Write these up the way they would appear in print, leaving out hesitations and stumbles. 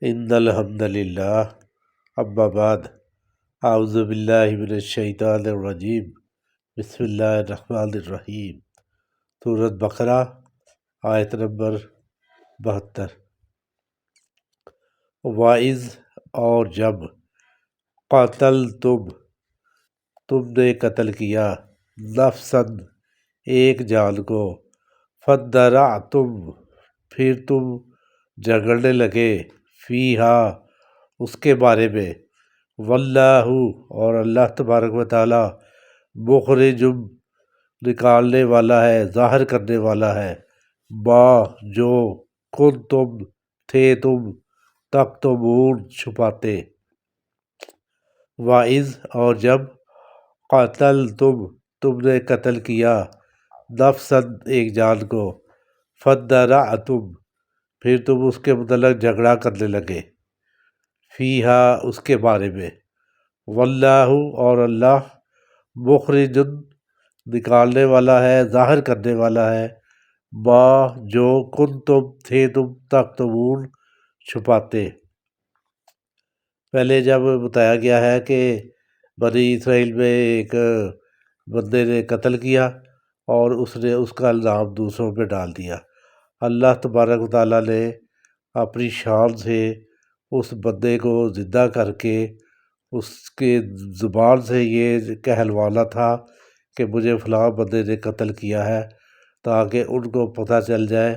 ان الحمد للہ اما بعد اعوذ باللہ من الشیطان الرجیم بسم اللہ الرحمن الرحیم۔ سورۃ بقرہ آیت نمبر 72۔ واعظ اور جب قاتل تم نے قتل کیا نفسن ایک جان کو فدرعتم پھر تم جھگڑنے لگے فیہا اس کے بارے میں واللہ اور اللہ تبارک و تعالی مخرج نکالنے والا ہے ظاہر کرنے والا ہے ما جو تم تھے تکتمون چھپاتے۔ واعظ اور جب قاتل تم نے قتل کیا نفسن ایک جان کو فدرعتم پھر تم اس کے متعلق جھگڑا کرنے لگے فیہا اس کے بارے میں واللہ اور اللہ مخرج نکالنے والا ہے ظاہر کرنے والا ہے ما جو تم تھے تکتمون چھپاتے۔ پہلے جب بتایا گیا ہے کہ بنی اسرائیل میں ایک بندے نے قتل کیا اور اس نے اس کا الزام دوسروں پہ ڈال دیا۔ اللہ تبارک و تعالیٰ نے اپنی شان سے اس بندے کو زندہ کر کے اس کے زبان سے یہ کہلوانا تھا کہ مجھے فلاں بندے نے قتل کیا ہے، تاکہ ان کو پتہ چل جائے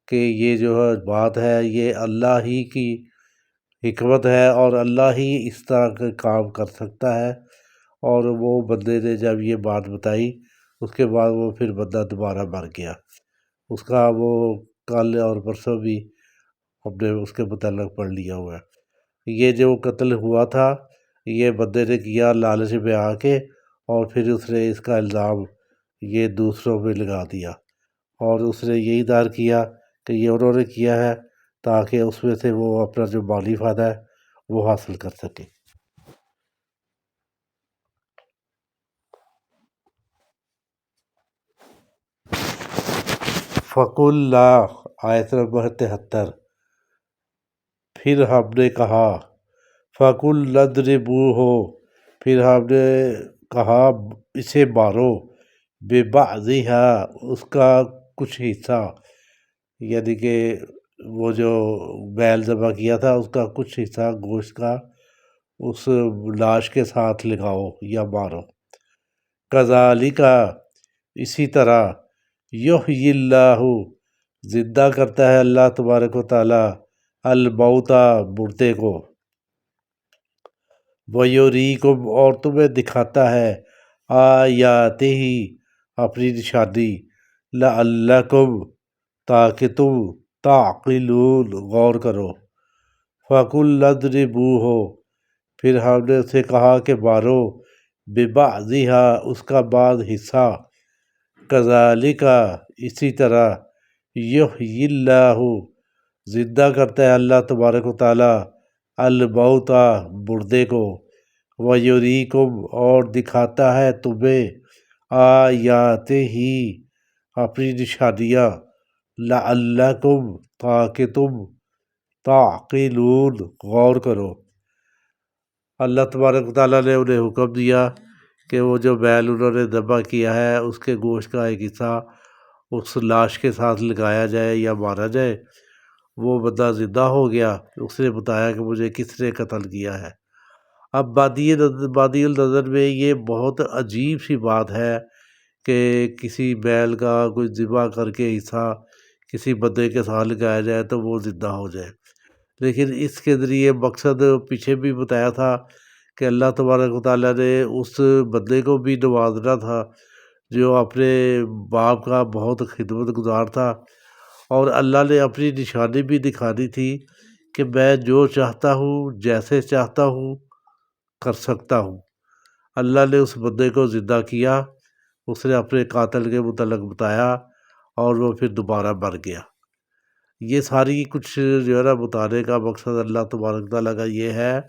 کہ یہ جو بات ہے یہ اللہ ہی کی حکمت ہے اور اللہ ہی اس طرح کا کام کر سکتا ہے۔ اور وہ بندے نے جب یہ بات بتائی اس کے بعد وہ پھر بندہ دوبارہ مر گیا۔ اس کا وہ کل اور پرسوں بھی ہم نے اس کے متعلق پڑھ لیا ہوا ہے۔ یہ جو قتل ہوا تھا یہ بندے نے کیا لالچ میں آ کے، اور پھر اس نے اس کا الزام یہ دوسروں پہ لگا دیا، اور اس نے یہی دار کیا کہ یہ انہوں نے کیا ہے تاکہ اس میں سے وہ اپنا جو مالی فائدہ ہے وہ حاصل کر سکے۔ فَقُلْنَا آیت نمبر 73۔ پھر ہم نے کہا فَقُلْنَا اضْرِبُوهُ پھر ہم نے کہا اسے مارو بِبَعْضِهَا اس کا کچھ حصہ، یعنی کہ وہ جو بیل ذبح کیا تھا اس کا کچھ حصہ گوشت کا اس لاش کے ساتھ لگاؤ یا مارو۔ کَذَالِکَ اسی طرح یحیی اللہ زندہ کرتا ہے اللہ تبارک و تعالیٰ الموتیٰ مردے کو ویریکم اور تمہیں دکھاتا ہے آیاتہ اپنی نشانی لعلکم تاکہ تم تعقلون غور کرو۔ فَقُلْنَا اضْرِبُوهُ پھر ہم نے اسے کہا کہ مارو بِبَعْضِهَا اس کا بعض حصہ کَذَالِکَ اسی طرح یحیی اللہ زندہ کرتا ہے اللہ تبارک و تعالیٰ الموتیٰ مردے کو ویریکم اور دکھاتا ہے تمہیں آیاتہ اپنی نشانیاں لعلکم تاکہ تم تعقلون غور کرو۔ اللہ تبارک و تعالیٰ نے انہیں حکم دیا کہ وہ جو بیل انہوں نے ذبح کیا ہے اس کے گوشت کا ایک حصہ اس لاش کے ساتھ لگایا جائے یا مارا جائے۔ وہ بندہ زندہ ہو گیا، اس نے بتایا کہ مجھے کس نے قتل کیا ہے۔ اب بادی النظر میں یہ بہت عجیب سی بات ہے کہ کسی بیل کا کوئی ذبح کر کے حصہ کسی بندے کے ساتھ لگایا جائے تو وہ زندہ ہو جائے، لیکن اس کے ذریعے مقصد پیچھے بھی بتایا تھا کہ اللہ تبارک و تعالیٰ نے اس بندے کو بھی نوازنا تھا جو اپنے باپ کا بہت خدمت گزار تھا، اور اللہ نے اپنی نشانی بھی دکھانی تھی کہ میں جو چاہتا ہوں جیسے چاہتا ہوں کر سکتا ہوں۔ اللہ نے اس بندے کو زندہ کیا، اس نے اپنے قاتل کے متعلق بتایا اور وہ پھر دوبارہ مر گیا۔ یہ ساری کچھ جو ہے نا بتانے کا مقصد اللہ تبارک تعالیٰ کا یہ ہے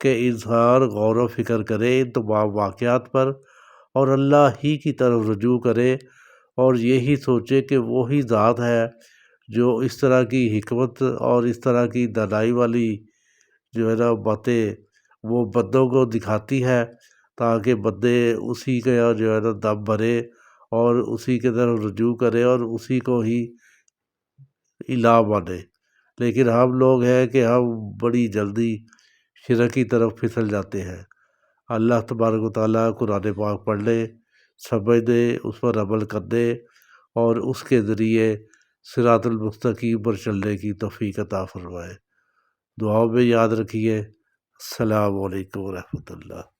کہ انسان غور و فکر کرے ان تمام واقعات پر اور اللہ ہی کی طرف رجوع کرے، اور یہی سوچے کہ وہی ذات ہے جو اس طرح کی حکمت اور اس طرح کی دانائی والی جو ہے نا باتیں وہ بندوں کو دکھاتی ہے، تاکہ بندے اسی کا جو ہے نا دم بھرے اور اسی کے طرف رجوع کرے اور اسی کو ہی الہ مانے۔ لیکن ہم لوگ ہیں کہ ہم بڑی جلدی شرک کی طرف پھسل جاتے ہیں۔ اللہ تبارک و تعالیٰ قرآن پاک پڑھ لے، سمجھ دے، اس پر عمل کر دے اور اس کے ذریعے صراط المستقیم پر چلنے کی توفیق عطا فرمائے۔ دعاؤں میں یاد رکھیے۔ السلام علیکم ورحمۃ اللہ۔